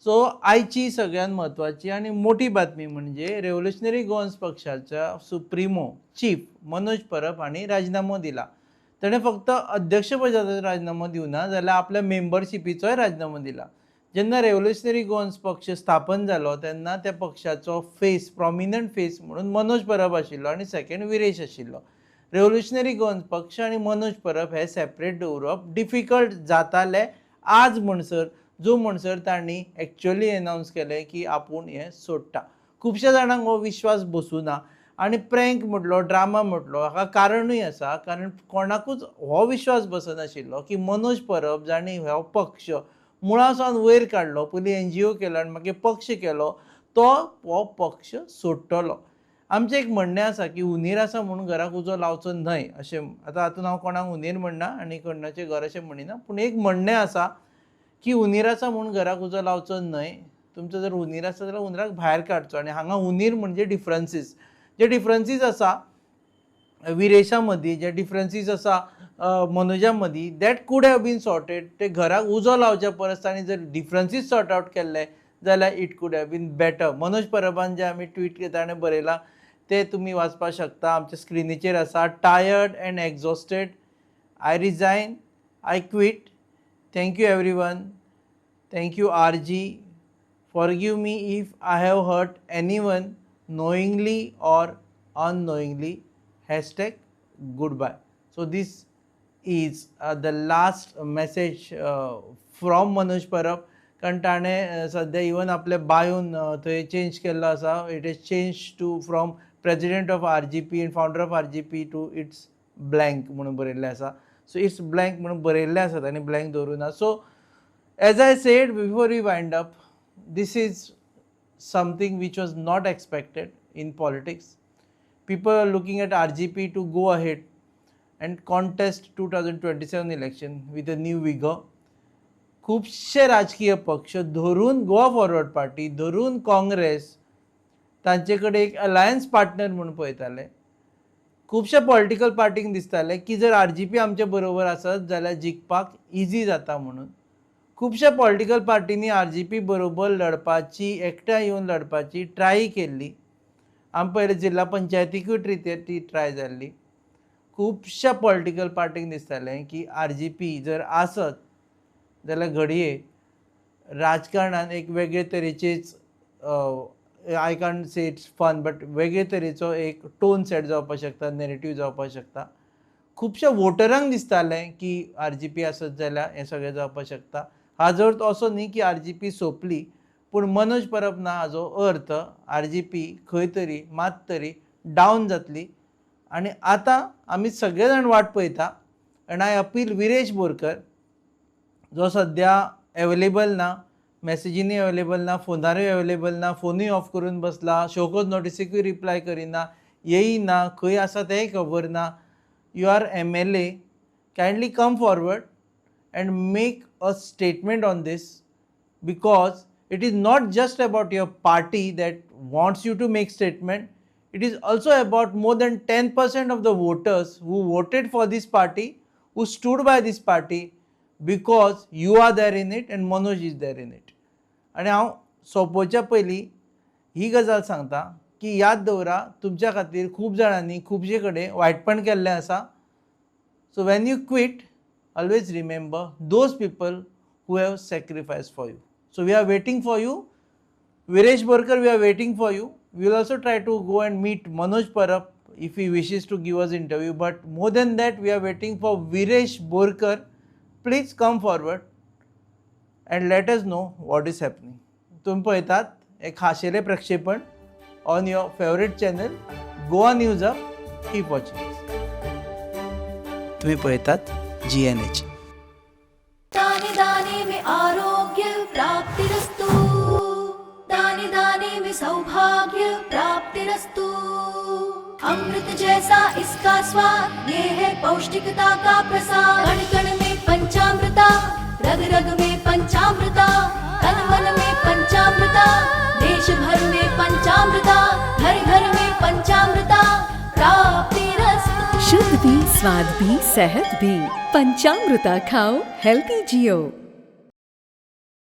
So आयची सगळ्यात म्हत्वाची आणि मोठी बातमी म्हणजे रेव्होल्युशनरी गोवन्स पक्षाच्या सुप्रिमो चीफ मनोज परब हांणी राजीनामो दिला. ताणें फक्त अध्यक्षपदाचो राजीनामो दिवना जाल्यार आपल्या मेंबरशिपीचोय राजीनामो दिला. जेन्ना रेव्होल्युशनरी गोवन्स पक्ष स्थापन जालो तेन्ना त्या पक्षाचो फेस प्रॉमिनंट फेस म्हणून मनोज परब आशिल्लो आनी सेकंड विरेश आशिल्लो. रेव्होल्युशनरी गोवन्स पक्ष आनी मनोज परब हे सेपरेट दवरप डिफिकल्ट जातालें आज म्हणसर, जो म्हणसर तांणी एक्चुअली अनाउन्स केलें की आपूण हें सोडटा. खुबश्या जाणांक हो विश्वास बसूना आनी प्रँक म्हटलो ड्रामा म्हटलो हाका कारणूय आसा. कारण कोणाकूच हो विश्वास बसनाशिल्लो की मनोज परब जाणी हो पक्ष मुळासावन वयर काडलो, पयलीं NGO केलो आनी मागीर पक्ष केलो, तो हो पक्ष सोडटलो. आमचें एक म्हणणें आसा की उंदीर आसा म्हणून घराक उजो लावचो न्हय अशें. आतां हातूंत हांव कोणाक उंदीर म्हणना आनी कोणाचें घर अशें म्हणिना, पूण एक म्हणणें आसा की उंदीर आसा म्हणून घराक उजो लावचो न्हय. तुमचो जर उंदीर आसा जाल्यार उंदराक भायर काडचो. आनी हांगा उंदीर म्हणजे डिफरन्सीस, जे डिफरन्सीस आसा विरेशा मदीं, जे डिफरन्सीस आसा मनोजा मदीं, that could have been sorted. ते घराक उजो लावच्या परस तांणी जर डिफरन्सीस सॉर्ट आवट केल्ले जाल्यार it could have been better. Manoj परबान जे आमी ट्वीट ताणें बरयलां ते तुमी वाचपाक शकता. आमच्या स्क्रिनीचेर आसा. Tired end exhausted, I resign, I quit. Thank you everyone. Thank you RG. Forgive me if I have hurt anyone knowingly or unknowingly. #goodbye. So this is the last message from Manoj Parab. कारण ताणें सद्या even आपले बायोन थंय change केल्लो आसा. It is change to from president of RGP and founder of RGP to its blank म्हणून बरयल्लें आसा. सो इट्स ब्लँक म्हणून बरयल्लें आसा, ताणें ब्लँक दवरुना. So as I said before we wind up, this is something which was not expected in politics. People are looking at RGP to go ahead and contest 2027 election with a new vigor. खूबशे राजकीय पक्ष धरून Goa forward party, धरून काँग्रेस तांचे कडेन एक alliance partner म्हणून पळयताले. खुबशे पॉलिटिकल पार्टींक दिसतालें की जर RGP आमचे बरोबर आसत जाल्यार जिखपाक इजी जाता म्हणून. खुबशा पॉलिटिकल पार्टींनी RGP बरोबर लढपाची, एकठांय येवन लढपाची ट्राय केल्ली. आमी पयलें जिल्ला पंचायतीकूय ती ट्राय जाल्ली. खुबशा पॉलिटिकल पार्टींक दिसतालें की RGP जर आसत जाल्यार घडये राजकारणान एक वेगळे तरेचेच, I can't say it's fun, but वेगळे तरेचो एक टोन सेट जावपाक शकता, नॅरेटिव्ह जावपाक शकता. खुबशा वोटरांक दिसतालें की RGP आसत जाल्यार हें सगळें जावपाक शकता. हाजो अर्थ असो न्ही की RGP सोंपली, पूण मनोज परब ना हाजो अर्थ RGP खंय तरी मात तरी डावन जातली. आनी आतां आमी सगळे जाण वाट पळयता. आनी आय अपील विरेश बोरकर, जो सद्या अवेलेबल ना, मॅसेजींनी अवेलेबल ना, फोनारूय अवेलेबल ना, फोनूय ऑफ करून बसला, शोकोज नोटिसीकूय रिप्लाय करिना, येयना, खंय आसा तेंय खबर ना. You are MLA, kindly come forward and make a statement on this, because it is not just about your party that wants you to make statement. It is also about more than 10% of the voters who voted for this party, who stood by this party, because you are there in it and Manoj is there in it. आणि हांव सोंपोवच्या पयलीं ही गजाल सांगता की याद दवरा, तुमच्या खातीर खूब जाणांनी खुबशे कडेन वायटपण केल्लें आसा. So when you quit, always remember those people who have sacrificed for you. So we are waiting for you. Viresh Borkar, we are waiting for you. We will also try to go and meet Manoj Parab if he wishes to give us interview. But more than that, we are waiting for Viresh Borkar. Please come forward and let us know what is happening. तुम्ही पळयतात एक खाशेलें प्रक्षेपण on your favorite channel, Goa News Up. Keep watching. तुम्ही पळयतात GNH. दाने दाने में आरोग्य प्राप्तिरस्तु, दाने दाने में सौभाग्य प्राप्तिरस्तु. अमृत जैसा इसका स्वाद, ये है पौष्टिकता का प्रसाद. कण कण में पंचामृता, रग रग में पंचामृता, तन मन में पंचामृता, देश भर में पंचामृता, घर घर में पंचामृता प्राप्तिरस्तु. शुद्ध भी, स्वाद भी, सेहत भी. पंचामृता खाओ, हेल्थी जियो.